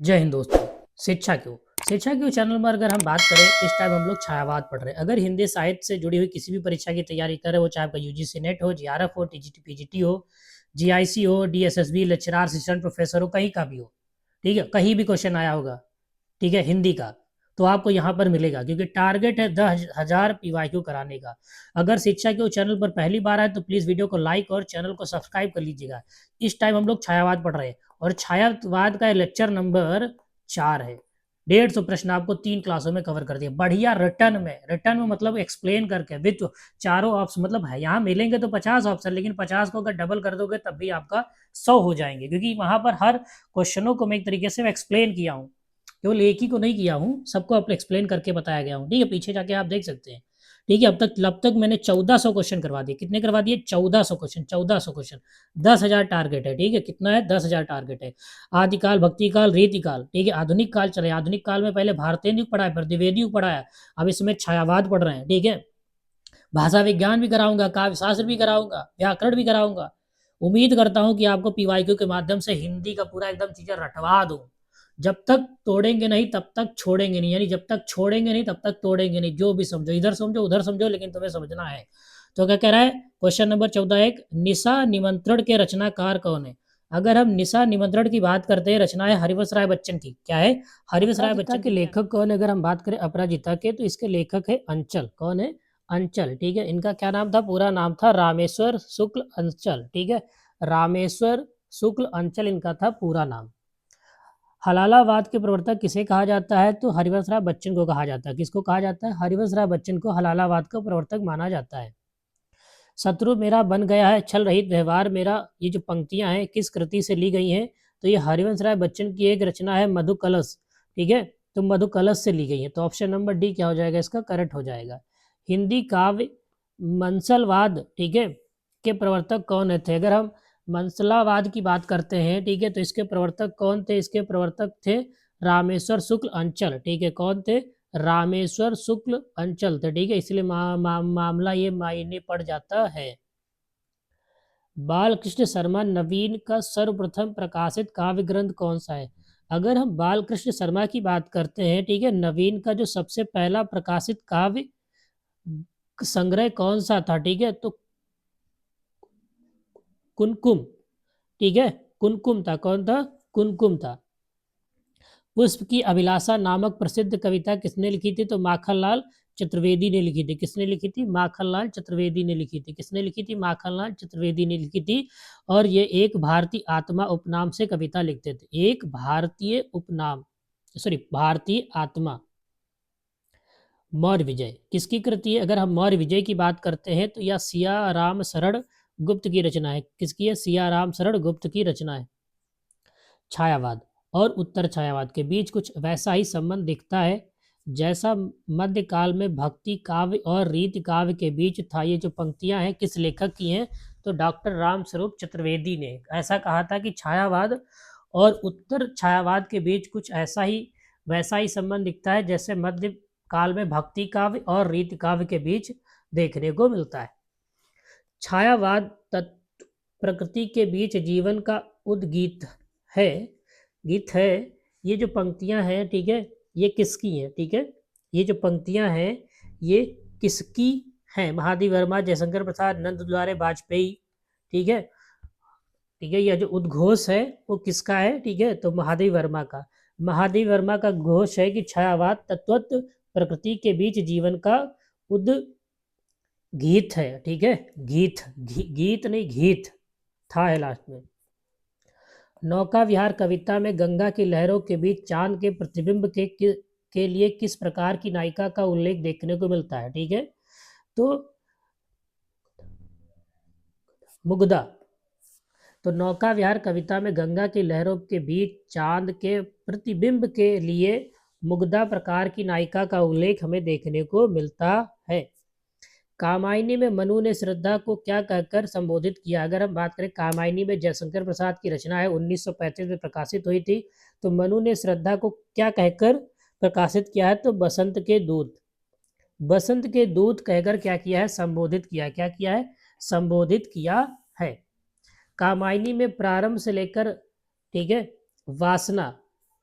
जय हिंद दोस्तों। शिक्षा क्यों चैनल में अगर हम बात करें, इस टाइम हम लोग छायावाद पढ़ रहे हैं। अगर हिंदी साहित्य से जुड़ी हुई किसी भी परीक्षा की तैयारी कर रहे हो, चाहे आपका यूजीसी नेट हो, जीआरएफ हो, टीजीटी पीजीटी हो, जीआईसी हो, डीएसएसबी, लेक्चरर असिस्टेंट प्रोफेसर हो, कहीं का भी हो, ठीक है, कहीं भी क्वेश्चन आया होगा, ठीक है, हिंदी का, तो आपको यहाँ पर मिलेगा, क्योंकि टारगेट है 10,000 पीवाईक्यू कराने का। अगर शिक्षा के चैनल पर पहली बार आए तो प्लीज़ वीडियो को लाइक और चैनल को सब्सक्राइब कर लीजिएगा। इस टाइम हम लोग छायावाद पढ़ रहे हैं और छायावाद का लेक्चर नंबर 4 है। 150 प्रश्न आपको 3 क्लासों में कवर कर दिया, बढ़िया। रिटर्न में मतलब एक्सप्लेन करके विथ चारों ऑप्शन, मतलब है यहाँ मिलेंगे तो 50 ऑप्शन, लेकिन 50 को अगर डबल कर दोगे तब भी आपका 100 हो जाएंगे, क्योंकि वहां पर हर क्वेश्चनों को मैं एक तरीके से एक्सप्लेन किया हूँ, केवल एक ही को नहीं किया हूँ, सबको आप एक्सप्लेन करके बताया गया हूँ, ठीक है। पीछे जाके आप देख सकते हैं, ठीक है। अब तक मैंने 1400 क्वेश्चन करवा दिए। कितने करवा दिए? 1400 क्वेश्चन, 1400 क्वेश्चन। 10,000 टारगेट है, ठीक है। कितना है? 10,000 टारगेट है। आदिकाल, भक्तिकाल, रीतिकाल, ठीक है। आधुनिक काल चले, आधुनिक काल में पहले भारतीय युग पढ़ा है, फिर द्विवेदी युग पढ़ा है, अब इसमें छायावाद पढ़ रहे हैं, ठीक है। भाषा विज्ञान भी कराऊंगा, काव्य शास्त्र भी कराऊंगा, व्याकरण भी कराऊंगा। उम्मीद करता हूं कि आपको पीवाईक्यू के माध्यम से हिंदी का पूरा एकदम चीजें रटवा दूं। जब तक तोड़ेंगे नहीं तब तक छोड़ेंगे नहीं, यानी जब तक छोड़ेंगे नहीं तब तक तोड़ेंगे नहीं। जो भी समझो, इधर समझो उधर समझो, लेकिन तुम्हें समझना है। तो क्या कह रहा है क्वेश्चन नंबर 14? एक, निशा निमंत्रण के रचनाकार कौन है? अगर हम निशा निमंत्रण की बात करते हैं, रचना है हरिवंश राय बच्चन की। क्या है? हरिवंश राय बच्चन के लेखक कौन है? अगर हम बात करें अपराजिता के, तो इसके लेखक है अंचल। कौन है? अंचल, ठीक है। इनका क्या नाम था? पूरा नाम था रामेश्वर शुक्ल अंचल, ठीक है। रामेश्वर शुक्ल अंचल इनका था पूरा नाम। हलालावाद के प्रवर्तक किसे कहा जाता है? तो हरिवंश राय बच्चन को कहा जाता है। किसको कहा जाता है? हरिवंश राय बच्चन को हलालावाद का प्रवर्तक माना जाता है। शत्रु मेरा बन गया है, छल रहित व्यवहार मेरा, ये जो पंक्तियां हैं किस कृति से ली गई हैं? तो ये हरिवंश राय बच्चन की एक रचना है, मधु कलश, ठीक है। तो मधु कलश से ली गई है। तो ऑप्शन नंबर डी क्या हो जाएगा? इसका करेक्ट हो जाएगा। हिंदी काव्य मंसलवाद, ठीक है, के प्रवर्तक कौन थे? अगर हम मंसलावाद की बात करते हैं, ठीक है, तो इसके प्रवर्तक कौन थे? इसके प्रवर्तक थे रामेश्वर शुक्ल अंचल, ठीक है। कौन थे? रामेश्वर शुक्ल अंचल थे, ठीक है। इसलिए मामला ये मायने पड़ जाता है। बालकृष्ण शर्मा नवीन का सर्वप्रथम प्रकाशित काव्य ग्रंथ कौन सा है? अगर हम बालकृष्ण शर्मा की बात करते हैं, ठीक है, नवीन का जो सबसे पहला प्रकाशित काव्य संग्रह कौन सा था? ठीक है, तो कुनकुम, ठीक है, कुनकुम था। कौन था? कुनकुम था। पुष्प की अभिलाषा नामक प्रसिद्ध कविता किसने लिखी थी? तो माखनलाल चतुर्वेदी ने लिखी थी। किसने लिखी थी? माखनलाल चतुर्वेदी ने लिखी थी। किसने लिखी थी? माखनलाल चतुर्वेदी ने लिखी थी। और ये एक भारतीय आत्मा उपनाम से कविता लिखते थे। एक भारतीय उपनाम, सॉरी, भारतीय आत्मा। मौर्य विजय किसकी कृति है? अगर हम मौर्य विजय की बात करते हैं तो यह सिया राम शरण गुप्त की रचना है। किसकी है? सिया राम शरण गुप्त की रचना है। छायावाद और उत्तर छायावाद के बीच कुछ वैसा ही संबंध दिखता है जैसा मध्यकाल में भक्ति काव्य और रीति काव्य के बीच था। ये जो पंक्तियां हैं किस लेखक की हैं? तो डॉक्टर राम स्वरूप चतुर्वेदी ने ऐसा कहा था कि छायावाद और उत्तर छायावाद के बीच कुछ ऐसा ही वैसा ही संबंध दिखता है जैसे मध्य काल में भक्ति काव्य और रीति काव्य के बीच देखने को मिलता है। छायावाद तत्व प्रकृति के बीच जीवन का उद्गीत है, गीत है। ये जो पंक्तियां हैं, ठीक है, ये किसकी हैं? ठीक है, ये जो पंक्तियां हैं ये किसकी हैं? महादेव वर्मा, जयशंकर प्रसाद, नंद दुलारे वाजपेयी, ठीक है, ठीक है। यह जो उद्घोष है वो किसका है? ठीक है, तो महादेव वर्मा का। महादेव वर्मा का घोष है कि छायावाद तत्वत प्रकृति के बीच जीवन का उद्गीत है, ठीक है। गीत नहीं, गीत था है लास्ट में। नौका विहार कविता में गंगा की लहरों के बीच चांद के प्रतिबिंब के लिए किस प्रकार की नायिका का उल्लेख देखने को मिलता है? ठीक है, तो मुग्धा। तो नौका विहार कविता में गंगा की लहरों के बीच चांद के प्रतिबिंब के लिए मुग्धा प्रकार की नायिका का उल्लेख हमें देखने को मिलता है। कामायनी में मनु ने श्रद्धा को क्या कहकर संबोधित किया? अगर हम बात करें कामायनी में, जयशंकर प्रसाद की रचना है, 1935 में प्रकाशित हुई थी। तो मनु ने श्रद्धा को क्या कहकर प्रकाशित किया है? तो बसंत के दूत, बसंत के दूत कहकर क्या किया है? संबोधित किया है। क्या किया है? संबोधित किया है। कामायनी में प्रारंभ से लेकर, ठीक है, वासना,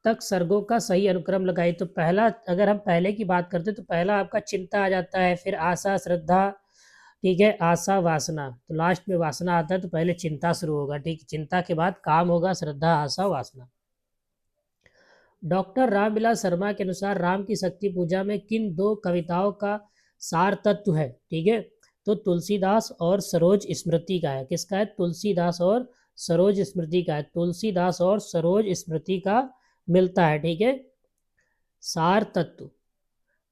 तक सर्गों का सही अनुक्रम लगाइए। तो पहला, अगर हम पहले की बात करते तो पहला आपका चिंता आ जाता है, फिर आशा, श्रद्धा, ठीक है, आशा, वासना। तो लास्ट में वासना आता है, तो पहले चिंता शुरू होगा, ठीक, चिंता के बाद काम होगा, श्रद्धा, आशा, वासना। डॉक्टर रामविलास शर्मा के अनुसार राम की शक्ति पूजा में किन दो कविताओं का सार तत्व है, ठीक है? तो तुलसीदास और सरोज स्मृति का है। किसका है? तुलसीदास और सरोज स्मृति का है। तुलसीदास और सरोज स्मृति का मिलता है, ठीक है। सार तत्व।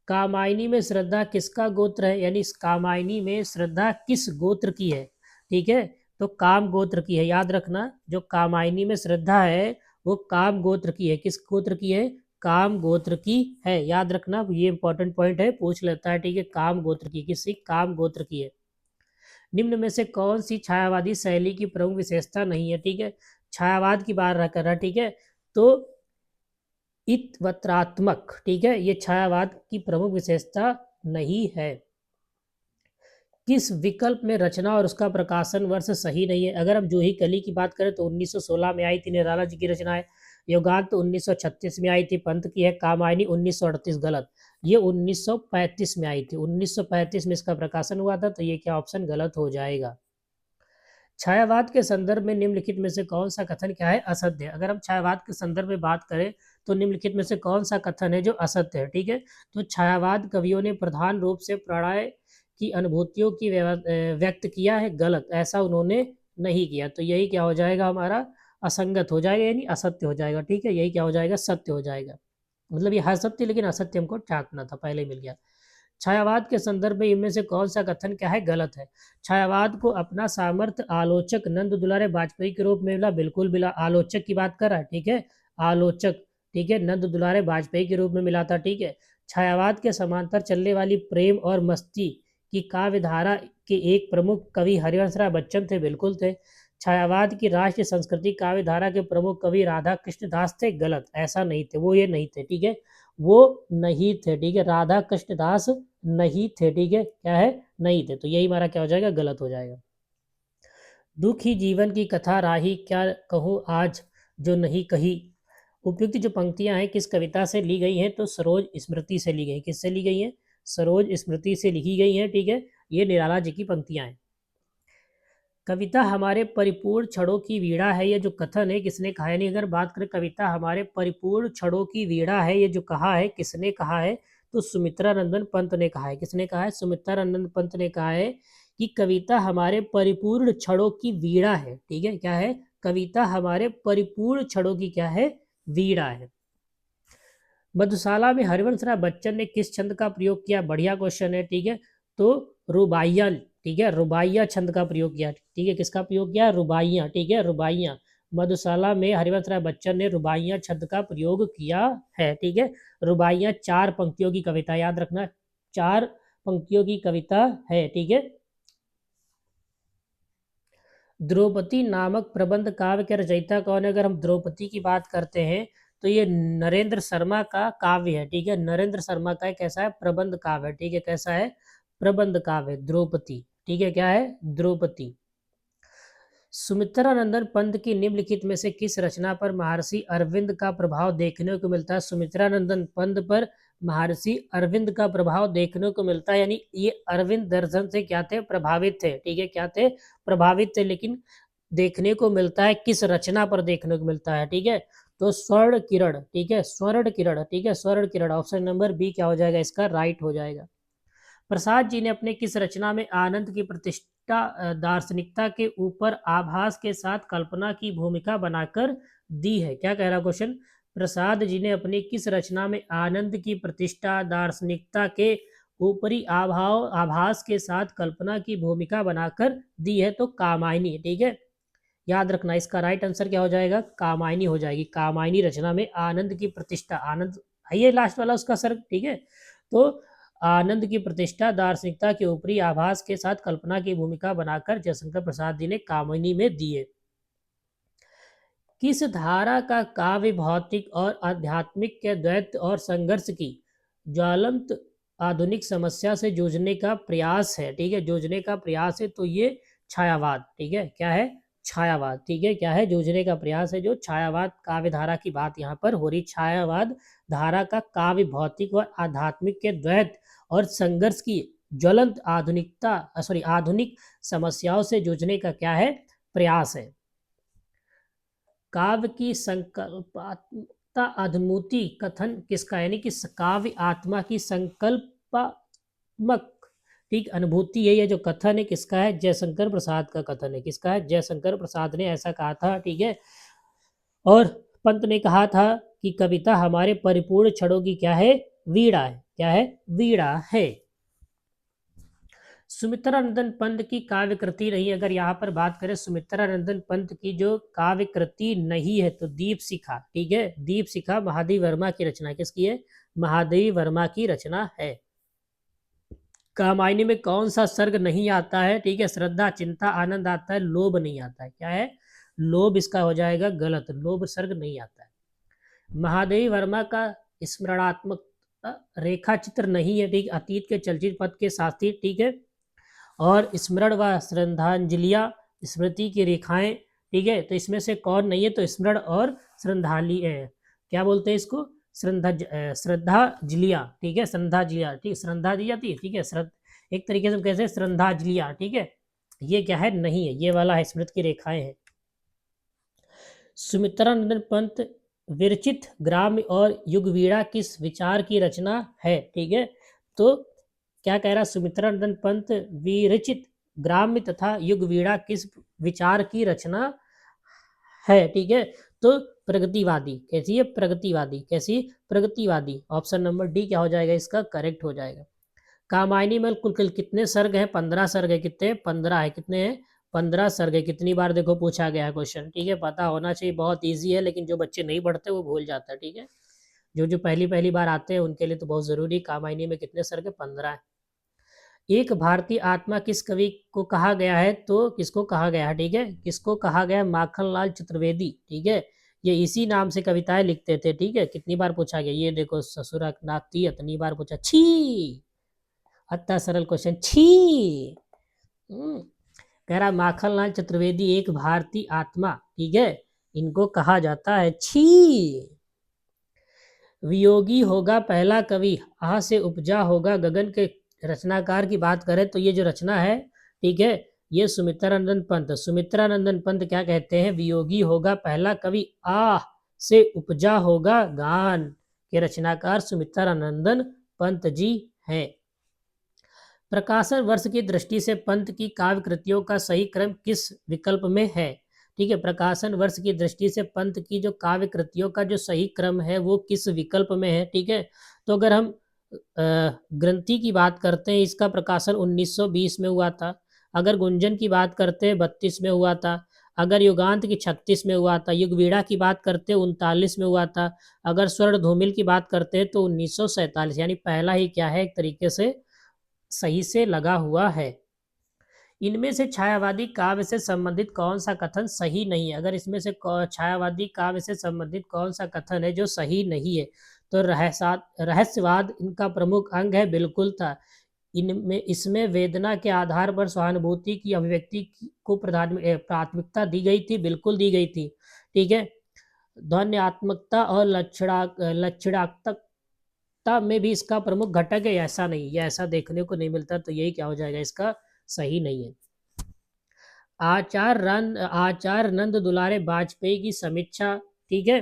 कामायनी में श्रद्धा किसका गोत्र है, यानी इस कामायनी में श्रद्धा किस गोत्र की है, ठीक है? तो काम गोत्र की है। याद रखना, जो कामायनी में श्रद्धा है वो काम गोत्र की है। किस गोत्र की है? काम गोत्र की है। याद रखना, ये इंपॉर्टेंट पॉइंट है, पूछ लेता है, ठीक है। काम गोत्र की, किसी काम गोत्र की है। निम्न में से कौन सी छायावादी शैली की प्रमुख विशेषता नहीं है, ठीक है? छायावाद की बात कर रहा, ठीक है। तो इतवत्रात्मक, ठीक है, ये छायावाद की प्रमुख विशेषता नहीं है। किस विकल्प में रचना और उसका प्रकाशन वर्ष सही नहीं है? अगर हम जूही कली की बात करें तो 1916 में आई थी, निराला जी की रचना है। योगांत तो 1936 में आई थी, पंत की है। कामायनी 1938, गलत। ये 1935 में आई थी, 1935 में इसका प्रकाशन हुआ था, तो ये क्या ऑप्शन गलत हो जाएगा। छायावाद के संदर्भ में निम्नलिखित में से कौन सा कथन क्या है? असत्य। अगर हम छायावाद के संदर्भ में बात करें तो निम्नलिखित में से कौन सा कथन है जो असत्य है, ठीक है? तो छायावाद कवियों ने प्रधान रूप से प्रणय की अनुभूतियों की व्यक्त किया है, गलत। ऐसा उन्होंने नहीं किया, तो यही क्या हो जाएगा हमारा? असंगत हो जाएगा, यानी असत्य हो जाएगा, ठीक है। यही क्या हो जाएगा? सत्य हो जाएगा। मतलब ये है सत्य, लेकिन असत्य हमको चाटना था, पहले मिल गया। छायावाद के संदर्भ में इनमें से कौन सा कथन क्या है? गलत है। छायावाद को अपना सामर्थ्य आलोचक नंद दुलारे वाजपेयी के रूप में मिला, बिल्कुल मिला। आलोचक की बात कर रहा है, ठीक है, आलोचक, ठीक है, नंद दुलारे वाजपेयी के रूप में मिला था, ठीक है। छायावाद के समांतर चलने वाली प्रेम और मस्ती की काव्य धारा के एक प्रमुख कवि हरिवंश राय बच्चन थे, बिल्कुल थे। छायावाद की राष्ट्रीय संस्कृति काव्य धारा के प्रमुख कवि राधा कृष्ण दास थे, गलत। ऐसा नहीं थे, वो ये नहीं थे, ठीक है, वो नहीं थे, ठीक है। राधा कृष्ण दास नहीं थे, ठीक है, क्या है? नहीं थे। तो यही हमारा क्या हो जाएगा? गलत हो जाएगा। दुखी जीवन की कथा राही, क्या कहूँ आज जो नहीं कही। उपयुक्त जो पंक्तियां हैं किस कविता से ली गई हैं? तो सरोज स्मृति से ली गई। किससे ली गई हैं? सरोज स्मृति से लिखी गई हैं, ठीक है। ये निराला जी की पंक्तियां हैं। कविता हमारे परिपूर्ण क्षणों की वीणा है, ये जो कथन है किसने कहा है? नहीं, अगर बात करें कविता हमारे परिपूर्ण क्षणों की वीणा है, ये जो कहा है किसने कहा है? तो सुमित्रा नंदन पंत ने कहा है। किसने कहा है? सुमित्रा नंदन पंत ने कहा है कि कविता हमारे परिपूर्ण क्षणों की वीणा है, ठीक है। क्या है? कविता हमारे परिपूर्ण क्षणों की क्या है? वीणा है। मधुशाला में हरिवंश राय बच्चन ने किस छंद का प्रयोग किया? बढ़िया क्वेश्चन है, ठीक है। तो रुबाइया, ठीक है, रुबाइया छंद का प्रयोग किया, ठीक है। किसका प्रयोग किया? रुबाइया, ठीक है, रुबाइया। मधुशाला में हरिवंश राय बच्चन ने रुबाइया छंद का प्रयोग किया है, ठीक है। रुबाइया 4 पंक्तियों की कविता, याद रखना, 4 पंक्तियों की कविता है, ठीक है। द्रौपदी नामक प्रबंध काव्य के रचयिता कौन है? अगर हम द्रौपदी की बात करते हैं तो ये नरेंद्र शर्मा का काव्य है, ठीक है। नरेंद्र शर्मा का कैसा है? प्रबंध काव्य, ठीक है। कैसा है? प्रबंध काव्य द्रौपदी, ठीक है। क्या है? द्रौपदी। सुमित्रा नंदन पंत की निम्नलिखित में से किस रचना पर महर्षि अरविंद का प्रभाव देखने को मिलता है? सुमित्रा नंदन पंत पर महर्षि अरविंद का प्रभाव देखने को मिलता है, यानी ये अरविंद दर्शन से क्या थे? प्रभावित थे, ठीक है। क्या थे? प्रभावित थे। लेकिन देखने को मिलता है किस रचना पर देखने को मिलता है, ठीक है। तो स्वर्ण किरण, ठीक है, स्वर्ण किरण, ठीक है, स्वर्ण किरण। ऑप्शन नंबर बी क्या हो जाएगा? इसका राइट हो जाएगा। प्रसाद जी ने अपने किस रचना में आनंद की प्रतिष्ठा दार्शनिकता के ऊपर आभास के साथ कल्पना की भूमिका बनाकर दी है? क्या कह रहा क्वेश्चन? प्रसाद जी ने अपनी किस रचना में आनंद की प्रतिष्ठा दार्शनिकता के ऊपरी आभास के साथ कल्पना की भूमिका बनाकर दी है? तो कामायनी, ठीक है। याद रखना, इसका राइट आंसर क्या हो जाएगा? कामायनी हो जाएगी। कामायनी रचना में आनंद की प्रतिष्ठा, आनंद है ये लास्ट वाला उसका सर, ठीक है। तो आनंद की प्रतिष्ठा दार्शनिकता के ऊपरी आभास के साथ कल्पना की भूमिका बनाकर जयशंकर प्रसाद जी ने कामिनी में दिए। किस धारा का काव्य भौतिक और आध्यात्मिक के द्वैत और संघर्ष की ज्वलंत आधुनिक समस्या से जूझने का प्रयास है, ठीक है, जूझने का प्रयास है? तो ये छायावाद, ठीक है। क्या है? छायावाद, ठीक है, क्या है, जूझने का प्रयास है, जो छायावाद काव्य धारा की बात यहाँ पर हो रही। छायावाद धारा का काव्य भौतिक और आध्यात्मिक के द्वैत और संघर्ष की ज्वलंत आधुनिक समस्याओं से जूझने का क्या है, प्रयास है। काव्य की संकल्पात्मकता अधमूति कथन किसका, यानी कि काव्य आत्मा की संकल्पात्मक, ठीक, अनुभूति यही है जो कथन है, किसका है, जयशंकर प्रसाद का कथन है। किसका है, जयशंकर प्रसाद ने ऐसा कहा था, ठीक है। और पंत ने कहा था कि कविता हमारे परिपूर्ण क्षणों की क्या है, वीणा है। क्या है, वीणा है। सुमित्रानंदन पंत की काव्य कृति नहीं, अगर यहाँ पर बात करें सुमित्रानंदन पंत की जो काव्य कृति नहीं है तो दीप शिखा, ठीक है, दीप शिखा महादेवी वर्मा की रचना। किसकी है, महादेवी वर्मा की रचना है। कामायनी में कौन सा सर्ग नहीं आता है, ठीक है, श्रद्धा, चिंता, आनंद आता है, लोभ नहीं आता है। क्या है, लोभ इसका हो जाएगा गलत, लोभ सर्ग नहीं आता है। महादेवी वर्मा का स्मरणात्मक रेखा चित्र नहीं है, ठीक, अतीत के चलचित्र पथ के साथी, ठीक है, और स्मरण व श्रद्धांजलियाँ, स्मृति की रेखाएं, ठीक है, तो इसमें से कौन नहीं है, तो स्मरण और श्रद्धांजलि, क्या बोलते हैं इसको, श्रद्धांजलियाँ, ठीक है, श्रद्धांजलियाँ, ठीक, श्रद्धांजलियाँ थी, ठीक है, एक तरीके से हम कैसे श्रद्धांजलियाँ, ठीक है, ये क्या है, नहीं है, ये वाला है, स्मृति की रेखाएं हैं। सुमित्रानंदन पंत विरचित ग्राम्य और युगवीणा किस विचार की रचना है, ठीक है, तो क्या कह रहा, सुमित्रानंदन पंत विरचित ग्राम्य तथा युगवीणा किस विचार की रचना है, ठीक है, तो प्रगतिवादी। कैसी है, प्रगतिवादी। कैसी, प्रगतिवादी। ऑप्शन नंबर डी क्या हो जाएगा, इसका करेक्ट हो जाएगा। कामायनी में कुल कितने सर्ग है, 15 सर्ग है। कितने, 15 है। कितने हैं, 15 सर्ग है। कितनी बार देखो पूछा गया है क्वेश्चन, ठीक है, पता होना चाहिए, बहुत ईजी है, लेकिन जो बच्चे नहीं पढ़ते वो भूल जाता है, ठीक है, जो पहली पहली बार आते हैं उनके लिए तो बहुत जरूरी। कामायनी में कितने सर्ग है, 15 है। एक भारतीय आत्मा किस कवि को कहा गया है, तो किसको कहा गया है, ठीक है, किसको कहा गया है, माखनलाल चतुर्वेदी, ठीक है, ये इसी नाम से कविताएं लिखते थे, ठीक है। कितनी बार पूछा गया, ये देखो ससुरा नाती, इतनी बार पूछा, छी, इतना सरल क्वेश्चन, छी। कह रहा माखनलाल चतुर्वेदी एक भारतीय आत्मा, ठीक है, इनको कहा जाता है, छी। वियोगी होगा पहला कवि, आह से उपजा होगा गगन के रचनाकार की बात करें तो ये जो रचना है, ठीक है, ये सुमित्रानंदन पंत। सुमित्रानंदन पंत क्या कहते हैं, वियोगी होगा पहला कवि, आह से उपजा होगा गान के रचनाकार सुमित्रानंदन पंत जी हैं। प्रकाशन वर्ष की दृष्टि से पंत की काव्य कृतियों का सही क्रम किस विकल्प में है, ठीक है, प्रकाशन वर्ष की दृष्टि से पंत की जो काव्य कृतियों का जो सही क्रम है वो किस विकल्प में है, ठीक है। तो अगर हम ग्रंथि की बात करते हैं, इसका प्रकाशन 1920 में हुआ था। अगर गुंजन की बात करते हैं 32 में हुआ था। अगर युगांत की 36 में हुआ था। युगवीणा की बात करते हैं 39 में हुआ था। अगर स्वर्ण धूमिल की बात करते हैं तो 1947, यानी पहला ही क्या है, एक तरीके से सही से लगा हुआ है। इनमें से छायावादी काव्य से संबंधित कौन सा कथन सही नहीं है, अगर इसमें से छायावादी काव्य से संबंधित कौन सा कथन है जो सही नहीं है, तो रहस्यवाद इनका प्रमुख अंग है, बिल्कुल था। इनमें इसमें वेदना के आधार पर सहानुभूति की अभिव्यक्ति को प्राथमिकता दी गई थी, बिल्कुल दी गई थी, ठीक है। ध्वन्यात्मकता और लक्षणात्मकता में भी इसका प्रमुख घटक है, ऐसा नहीं, ये ऐसा देखने को नहीं मिलता, तो यही क्या हो जाएगा, इसका सही नहीं है। आचार्य नंद दुलारे वाजपेयी की समीक्षा, ठीक है,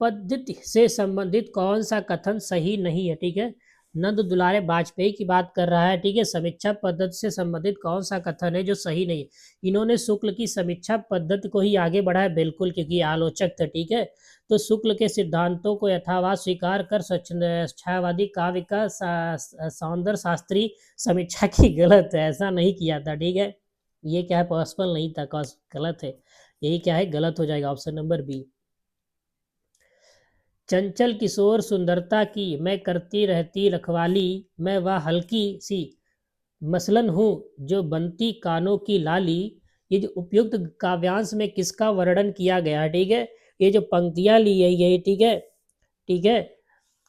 पद्धति से संबंधित कौन सा कथन सही नहीं है, ठीक है, नंद दुलारे वाजपेयी की बात कर रहा है, ठीक है, समीक्षा पद्धति से संबंधित कौन सा कथन है जो सही नहीं है। इन्होंने शुक्ल की समीक्षा पद्धति को ही आगे बढ़ाया, बिल्कुल, क्योंकि आलोचक थे, ठीक है, तो शुक्ल के सिद्धांतों को यथावत स्वीकार कर छायावादी काव्य का सौंदर्य शास्त्री समीक्षा की गलत है, ऐसा नहीं किया था, ठीक है, ये क्या है, पॉसिबल नहीं था, गलत है, यही क्या है, गलत हो जाएगा, ऑप्शन नंबर बी। चंचल किशोर सुंदरता की मैं करती रहती रखवाली, मैं वह हल्की सी मसलन हूँ जो बनती कानों की लाली। ये जो उपयुक्त काव्यांश में किसका वर्णन किया गया, ठीक है, ये जो पंक्तियां ली गई, ठीक है, ठीक है,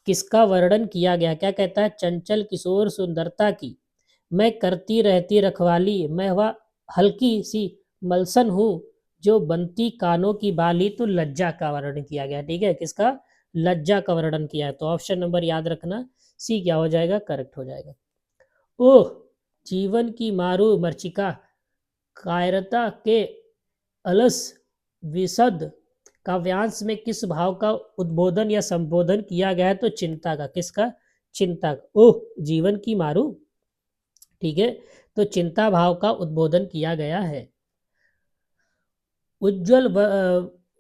किसका वर्णन किया गया, क्या कहता है, चंचल किशोर सुंदरता की मैं करती रहती रखवाली, मैं वह हल्की सी मलसन हूँ जो बनती कानों की बाली, तो लज्जा का वर्णन किया गया। ठीक है, किसका? लज्जा का वर्णन किया है। तो ऑप्शन नंबर याद रखना, सी क्या हो जाएगा? करेक्ट हो जाएगा। ओह जीवन की मारू मर्चिका, कायरता के अलस विशद काव्यांश में किस भाव का उद्बोधन या संबोधन किया गया है? तो चिंता का। किसका? चिंता का। ओह जीवन की मारू, ठीक है, तो चिंता भाव का उद्बोधन किया गया है। उज्ज्वल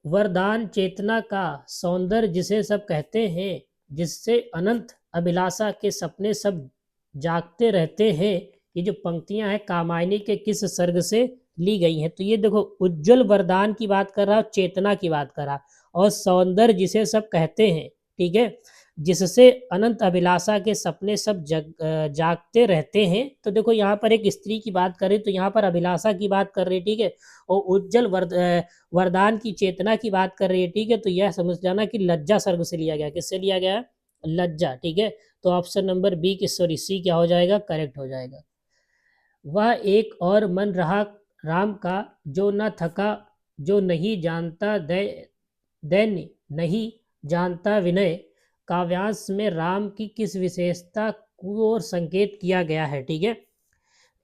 वरदान चेतना का सौंदर्य जिसे सब कहते हैं, जिससे अनंत अभिलाषा के सपने सब जागते रहते हैं। ये जो पंक्तियां हैं कामायनी के किस सर्ग से ली गई हैं? तो ये देखो, उज्ज्वल वरदान की बात कर रहा, चेतना की बात कर रहा, और सौंदर्य जिसे सब कहते हैं, ठीक है, जिससे अनंत अभिलाषा के सपने सब जागते रहते हैं। तो देखो यहाँ पर एक स्त्री की बात करें तो यहाँ पर अभिलाषा की बात कर रही है, ठीक है, और उज्जवल वरदान की चेतना की बात कर रही है, ठीक है। तो यह समझ जाना कि लज्जा सर्ग से लिया गया। किससे लिया गया? लज्जा, ठीक है। तो ऑप्शन नंबर बी की सॉरी सी क्या हो जाएगा? करेक्ट हो जाएगा। वह एक और मन रहा राम का, जो न थका, जो नहीं जानता दैन्य, नहीं जानता विनय। काव्यांश में राम की किस विशेषता को और संकेत किया गया है? ठीक है,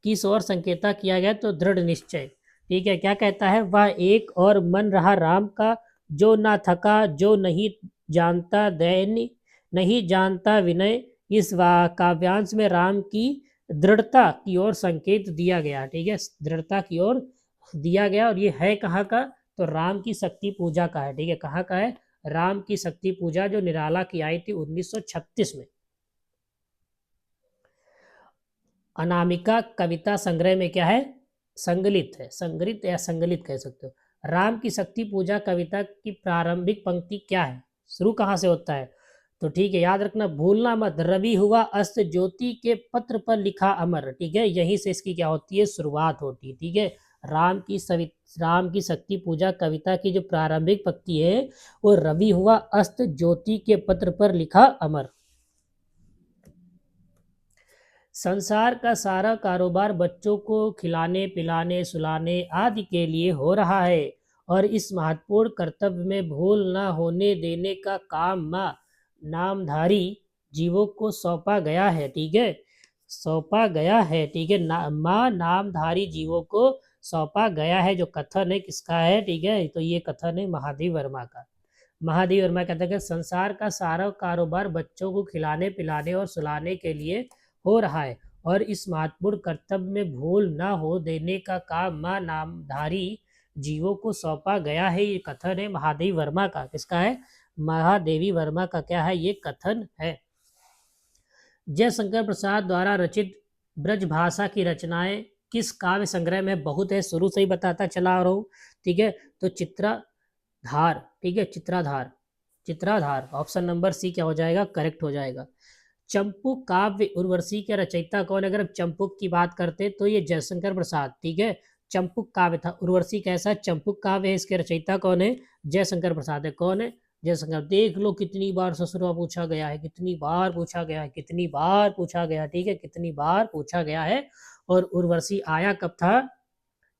किस और संकेता किया गया? तो दृढ़ निश्चय। ठीक है, क्या कहता है? वह एक और मन रहा राम का, जो ना थका, जो नहीं जानता दैन्य, नहीं जानता विनय। इस काव्यांश में राम की दृढ़ता की ओर संकेत दिया गया। ठीक है, दृढ़ता की ओर दिया गया। और ये है कहाँ का? तो राम की शक्ति पूजा का है। ठीक है, कहाँ का है? राम की शक्ति पूजा, जो निराला की आई थी 1936 में। अनामिका कविता संग्रह में क्या है? संगलित है, संग्रहित या संगलित कह सकते हो। राम की शक्ति पूजा कविता की प्रारंभिक पंक्ति क्या है? शुरू कहाँ से होता है? तो ठीक है, याद रखना, भूलना मत। रवि हुआ अस्त, ज्योति के पत्र पर लिखा अमर। ठीक है, यहीं से इसकी क्या होती है? शुरुआत होती है। ठीक है, राम की शक्ति पूजा कविता की जो प्रारंभिक पंक्ति है वो रवि हुआ अस्त, ज्योति के पत्र पर लिखा अमर। संसार का सारा कारोबार बच्चों को खिलाने पिलाने सुलाने आदि के लिए हो रहा है, और इस महत्वपूर्ण कर्तव्य में भूल न होने देने का काम माँ नामधारी जीवों को सौंपा गया है। ठीक है, सौंपा गया है। ठीक है, माँ नामधारी जीवों को सौंपा गया है। जो कथन है किसका है? ठीक है, तो ये कथन है महादेव वर्मा का। महादेव वर्मा कहते हैं कि संसार का सारा कारोबार बच्चों को खिलाने पिलाने और सुलाने के लिए हो रहा है, और इस महत्वपूर्ण कर्तव्य में भूल न हो देने का काम माँ नामधारी जीवों को सौंपा गया है। ये कथन है महादेवी वर्मा का। किसका है? महादेवी वर्मा का क्या है? ये कथन है। जयशंकर प्रसाद द्वारा रचित ब्रजभाषा की रचनाएं किस काव्य संग्रह में बहुत है? शुरू से ही बताता चला आ रहा हूँ। ठीक है, तो चित्राधार। ठीक है, चित्राधार, चित्राधार। ऑप्शन नंबर सी क्या हो जाएगा? करेक्ट हो जाएगा। चंपू काव्य उर्वशी के रचयिता कौन है? अगर हम चंपुक की बात करते तो ये जयशंकर प्रसाद। ठीक है, चंपुक काव्य था। उर्वशी कैसा? चंपुक काव्य है। इसके रचयिता कौन है? जयशंकर प्रसाद है। कौन है? जयशंकर। देख लो कितनी बार ससुरा पूछा गया है, कितनी बार पूछा गया है, कितनी बार पूछा गया। ठीक है, कितनी बार पूछा गया है। और उर्वशी आया कब था?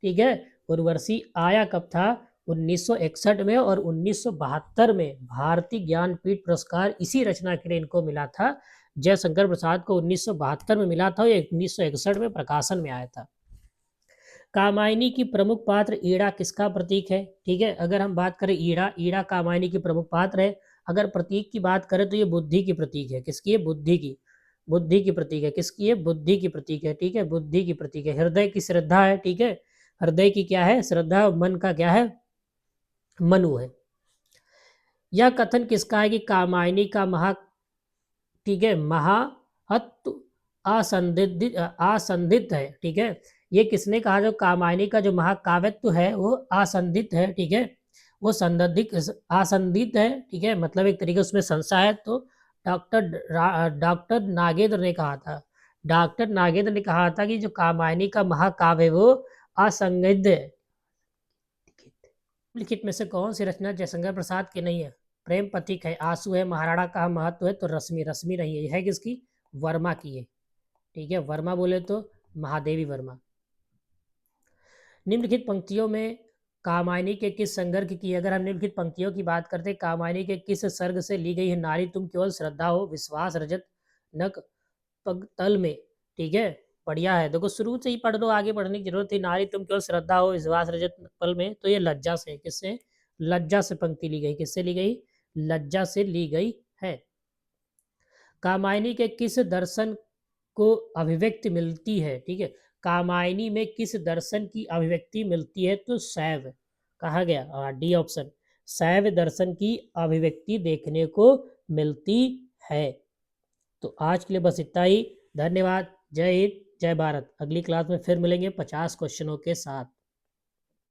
ठीक है, उर्वशी आया कब था? 1961 में, और 1972 में भारतीय ज्ञानपीठ पुरस्कार इसी रचना के लिए इनको मिला था। जयशंकर प्रसाद को 1972 में मिला था, ये 1961 में प्रकाशन में आया था। कामायनी की प्रमुख पात्र ईड़ा किसका प्रतीक है? ठीक है, अगर हम बात करें ईड़ा, ईड़ा कामायनी की प्रमुख पात्र है। अगर प्रतीक की बात करें तो ये बुद्धि की प्रतीक है। किसकी है? बुद्धि की। बुद्धि की प्रतीक है। किसकी है? बुद्धि की प्रतीक है। ठीक है, बुद्धि की प्रतीक है। हृदय की श्रद्धा है। ठीक है, हृदय की क्या है? श्रद्धा। मन का क्या है? मनु है। यह कथन किसका है कि कामायनी का ठीक है, महाहत्व आसंदित है। ठीक है, ये किसने कहा? जो कामायनी का जो महाकाव्यत्व है वो आसंदित है। ठीक है, वो आसंदित है। ठीक है, मतलब एक तरीके उसमें संशय है। तो डॉक्टर नागेंद्र ने कहा था, डॉक्टर नागेंद्र ने कहा था कि जो कामायनी का महाकाव्य है वो असंदिग्ध है। लिखित में से कौन सी रचना जयशंकर प्रसाद की नहीं है? प्रेम पथिक है, आंसू है, महाराणा का महत्व है, तो रश्मि। रश्मि नहीं है, यह है किसकी? वर्मा की है। ठीक है, वर्मा बोले तो महादेवी वर्मा। निम्नलिखित पंक्तियों में कामायनी के किस संगर्क की, अगर हम निम्नलिखित पंक्तियों की बात करते हैं, कामायनी के किस सर्ग से ली गई है? नारी तुम केवल श्रद्धा हो, विश्वास, रजत, नक, पग तल में। ठीक है, बढ़िया है। देखो शुरू से ही पढ़ दो, आगे पढ़ने की जरूरत थी। नारी तुम केवल श्रद्धा हो, विश्वास, रजत, पल में, तो ये लज्जा से, किससे? लज्जा से पंक्ति ली गई। किससे ली गई? लज्जा से ली गई है। कामायनी के किस दर्शन को अभिव्यक्ति मिलती है? ठीक है, कामायनी में किस दर्शन की अभिव्यक्ति मिलती है? तो शैव कहा गया, डी ऑप्शन, शैव दर्शन की अभिव्यक्ति देखने को मिलती है। तो आज के लिए बस इतना ही। धन्यवाद। जय हिंद, जय भारत। अगली क्लास में फिर मिलेंगे 50 क्वेश्चनों के साथ।